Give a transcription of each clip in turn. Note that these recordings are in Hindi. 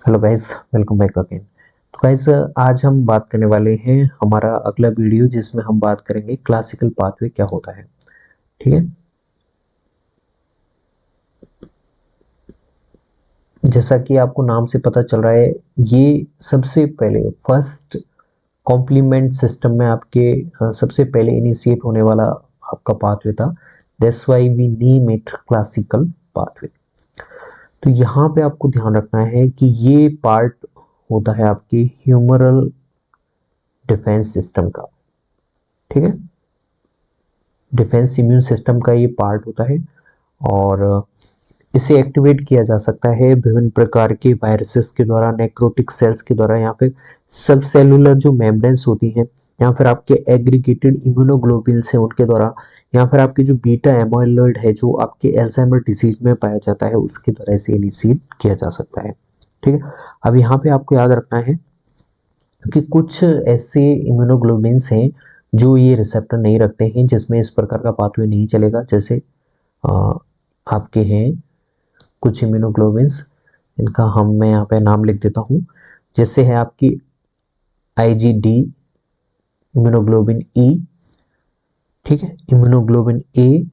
Hello guys, welcome back again. तो गाइस, आज हम बात करने वाले हैं हमारा अगला वीडियो जिसमें हम बात करेंगे क्लासिकल पाथवे क्या होता है। ठीक है। जैसा कि आपको नाम से पता चल रहा है, ये सबसे पहले फर्स्ट कॉम्प्लीमेंट सिस्टम में आपके सबसे पहले इनिशिएट होने वाला आपका पाथवे था। That's why we name it classical pathway. तो यहाँ पे आपको ध्यान रखना है कि ये पार्ट होता है आपके ह्यूमरल डिफेंस सिस्टम का। ठीक है। डिफेंस इम्यून सिस्टम का ये पार्ट होता है और इसे एक्टिवेट किया जा सकता है विभिन्न प्रकार के वायरसेस के द्वारा, नेक्रोटिक सेल्स के द्वारा, या फिर सब सेलुलर जो मेम्ब्रेन्स होती हैं, या फिर आपके एग्रीगेटेड इम्यूनोग्लोबिन्स हैं उनके द्वारा, या फिर आपके जो बीटा एमोइलॉइड है जो आपके अल्जाइमर डिजीज में पाया जाता है उसके द्वारा इसे इनिशिएट किया जा सकता है। ठीक है। अब यहाँ पे आपको याद रखना है कि कुछ ऐसे इम्यूनोग्लोबिन्स हैं जो ये रिसेप्टर नहीं रखते हैं, जिसमें इस प्रकार का पाथवे नहीं चलेगा। जैसे आपके हैं कुछ इम्यूनोग्लोबिन्स, इनका मैं यहाँ पे नाम लिख देता हूँ। जैसे है आपकी IgD, इम्यूनोग्लोबिन E, ठीक है, इम्यूनोग्लोबिन A,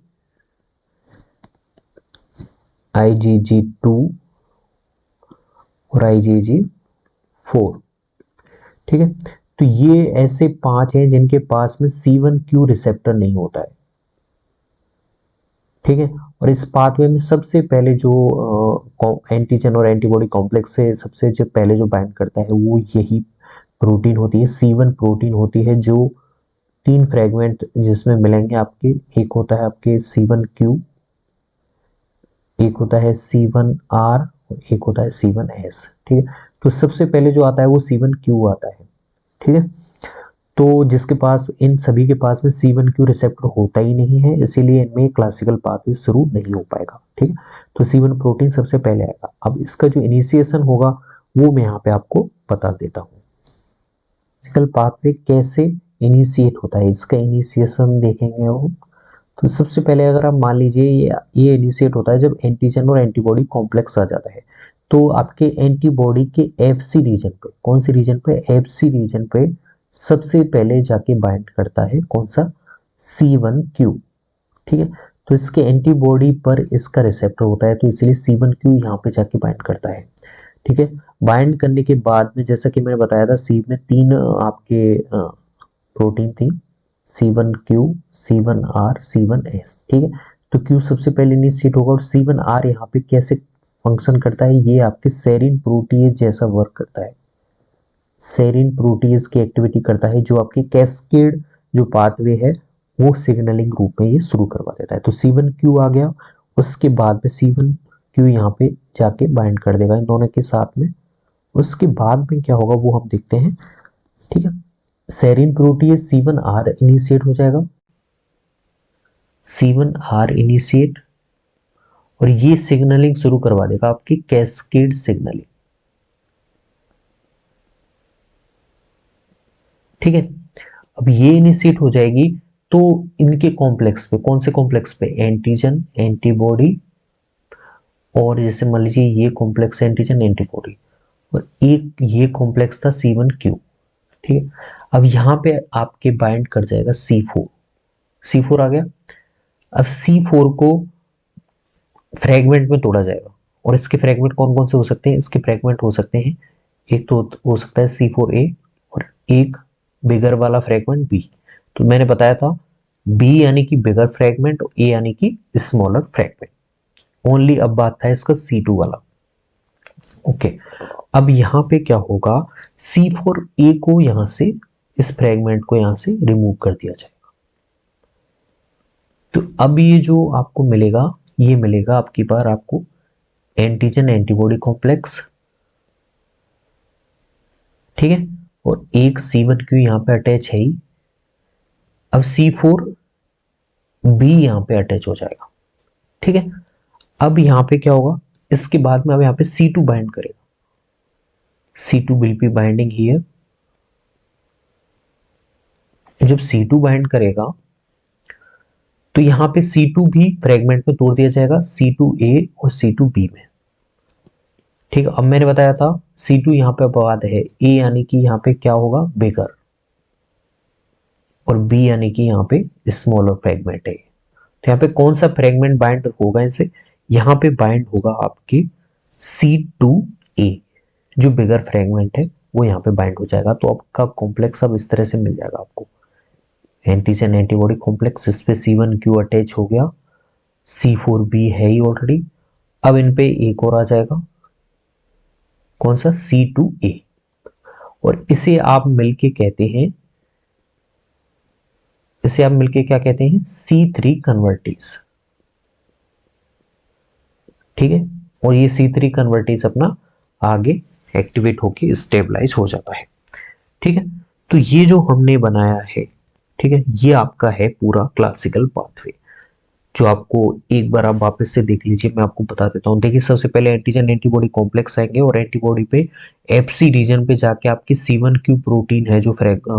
IgG2 और IgG4। ठीक है। तो ये ऐसे 5 हैं जिनके पास में C1q रिसेप्टर नहीं होता है। ठीक है। और इस पाथवे में सबसे पहले जो एंटीजन और एंटीबॉडी कॉम्प्लेक्स से सबसे जो पहले जो बाइंड करता है वो यही प्रोटीन होती है, C1 प्रोटीन होती है, जो 3 फ्रेगमेंट जिसमें मिलेंगे आपके। एक होता है आपके C1q, एक होता है C1r और एक होता है C1s। ठीक है। तो सबसे पहले जो आता है वो C1q आता है। ठीक है। तो जिसके पास, इन सभी के पास में C1q रिसेप्टर होता ही नहीं है, इसीलिए इनमें क्लासिकल पाथवे शुरू नहीं हो पाएगा। ठीक है। तो C1 प्रोटीन सबसे पहले आएगा। अब इसका जो इनिशिएशन होगा वो मैं यहाँ पे आपको बता देता हूँ। क्लासिकल पाथवे कैसे इनिशिएट होता है, इसका इनिशिएशन देखेंगे वो। तो सबसे पहले अगर आप मान लीजिए ये इनिशिएट होता है जब एंटीजन और एंटीबॉडी कॉम्प्लेक्स आ जाता है। तो आपके एंटीबॉडी के FC रीजन पे, कौन सी रीजन पे, FC रीजन पे सबसे पहले जाके बाइंड करता है कौन सा, C1q। ठीक है। तो इसके एंटीबॉडी पर इसका रिसेप्टर होता है, तो इसलिए C1q यहाँ पे जाके बाइंड करता है। ठीक है। बाइंड करने के बाद में, जैसा कि मैंने बताया था, सी में 3 आपके प्रोटीन थी, C1q, C1r, C1s। ठीक है। तो Q सबसे पहले इनिशिएट होगा और C1r यहाँ पे कैसे फंक्शन करता है, ये आपके सेरिन प्रोटीज जैसा वर्क करता है। सेरिन प्रोटीज की एक्टिविटी करता है, जो आपके कैस्केड जो पाथवे है वो सिग्नलिंग रूप में ये शुरू करवा देता है। तो C1q आ गया, उसके बाद में C1q यहाँ पे जाके बाइंड कर देगा इन दोनों के साथ में। उसके बाद में क्या होगा वो हम देखते हैं। ठीक है। सेरिन प्रोटीज C1r इनिशिएट हो जाएगा, C1r इनिशिएट, और ये सिग्नलिंग शुरू करवा देगा आपकी कैस्केड सिग्नलिंग। ठीक है। अब ये इनिशिएट हो जाएगी तो इनके कॉम्प्लेक्स पे, कौन से कॉम्प्लेक्स पे, एंटीजन, एंटीबॉडी, और जैसे मान लीजिए ये कॉम्प्लेक्स एंटीजन एंटीबॉडी, और एक ये कॉम्प्लेक्स था C1q। ठीक है। अब यहाँ पे आपके बाइंड कर जाएगा C4। C4 आ गया। अब C4 को फ्रेगमेंट में तोड़ा जाएगा, और इसके फ्रेगमेंट कौन कौन से हो सकते हैं, इसके फ्रेगमेंट हो सकते हैं, एक तो हो सकता है C4a, और एक बिगर वाला फ्रेगमेंट B। तो मैंने बताया था B यानी कि बिगर फ्रेगमेंट और A यानी कि स्मॉलर फ्रेगमेंट। ओनली अब बात था इसका C2 वाला। ओके। अब यहाँ पे क्या होगा, C4a को यहाँ से, इस फ्रेगमेंट को यहाँ से रिमूव कर दिया जाएगा। तो अब ये जो आपको मिलेगा, ये मिलेगा आपकी बार आपको एंटीजन एंटीबॉडी कॉम्प्लेक्स। ठीक है। और एक C1q यहाँ पे अटैच है ही। अब C4b यहाँ पे अटैच हो जाएगा। ठीक है। अब यहाँ पे क्या होगा, इसके बाद में अब यहाँ पे C2 बाइंड करेगा। C2 will be binding here. जब C2 बाइंड करेगा तो यहाँ पे C2 भी फ्रेगमेंट में तोड़ दिया जाएगा, C2a और C2b में। ठीक है, अब मैंने बताया था C2 यहाँ पे अपवाद है, A यानी कि यहाँ पे क्या होगा, बिगर, और B यानी कि यहाँ पे स्मॉलर फ्रेगमेंट है। तो यहाँ पे कौन सा फ्रेगमेंट बाइंड होगा इनसे, यहाँ पे बाइंड होगा आपके C2A, जो बिगर फ्रेगमेंट है वो यहाँ पे बाइंड हो जाएगा। तो आपका कॉम्प्लेक्स अब इस तरह से मिल जाएगा आपको, एंटीजन एंटीबॉडी कॉम्प्लेक्स, इस पे C1Q अटैच हो गया, C4B है ही ऑलरेडी। अब इन पे एक और आ जाएगा, कौन सा, C2A, और इसे आप मिलके कहते हैं, इसे आप मिलके क्या कहते हैं, C3 कन्वर्टेज। ठीक है, और ये C3 कन्वर्टेज अपना आगे एक्टिवेट होके स्टेबलाइज हो जाता है। ठीक है, तो ये जो हमने बनाया है, ठीक है, ये आपका है पूरा क्लासिकल पाथवे, जो आपको एक बार आप वापस से देख लीजिए, मैं आपको बता देता हूँ। देखिए, सबसे पहले एंटीजन एंटीबॉडी कॉम्प्लेक्स आएंगे, और एंटीबॉडी पे FC रीजन पे जाके आपकी C1Q प्रोटीन है, जो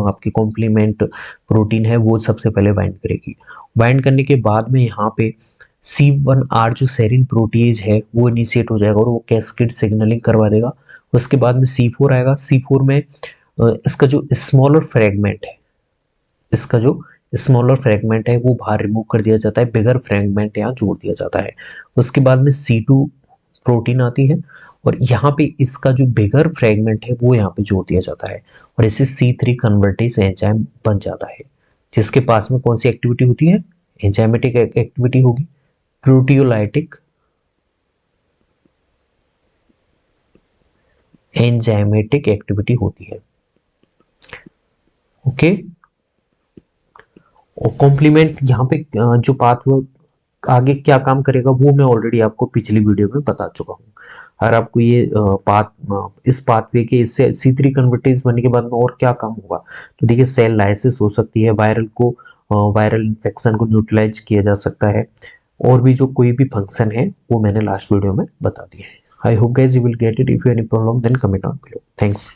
आपकी कॉम्प्लीमेंट प्रोटीन है, वो सबसे पहले बाइंड करेगी। बाइंड करने के बाद में यहाँ पे C1R जो सेरिन प्रोटीज है वो इनिशिएट हो जाएगा, और वो कैस्केड सिग्नलिंग करवा देगा। उसके बाद में C4 आएगा। C4 में इसका जो स्मॉलर फ्रेगमेंट है, इसका जो स्मॉलर फ्रेगमेंट है वो बाहर रिमूव कर दिया जाता है, बिगर फ्रेगमेंट यहाँ जोड़ दिया जाता है। उसके बाद में C2 प्रोटीन आती है, और यहाँ पे इसका जो बिगर फ्रेगमेंट है वो यहाँ पे जोड़ दिया जाता है, और इसे C3 कन्वर्टेज एंजाइम बन जाता है, जिसके पास में कौन सी एक्टिविटी होती है, एंजाइमेटिक एक्टिविटी होगी, प्रोटियोलाइटिक एंजाइमेटिक एक्टिविटी होती है। ओके, और कॉम्प्लीमेंट यहाँ पे जो पाथवे आगे क्या काम करेगा वो मैं ऑलरेडी आपको पिछली वीडियो में बता चुका हूँ। अगर आपको ये इस पाथवे के इससे C3 कन्वर्टेज बनने के बाद में और क्या काम होगा, तो देखिए, सेल लाइसिस हो सकती है, वायरल इन्फेक्शन को न्यूट्रलाइज किया जा सकता है, और भी जो कोई भी फंक्शन है वो मैंने लास्ट वीडियो में बता दिया है। I hope guys you will get it. If you any problem then comment on below. Thanks.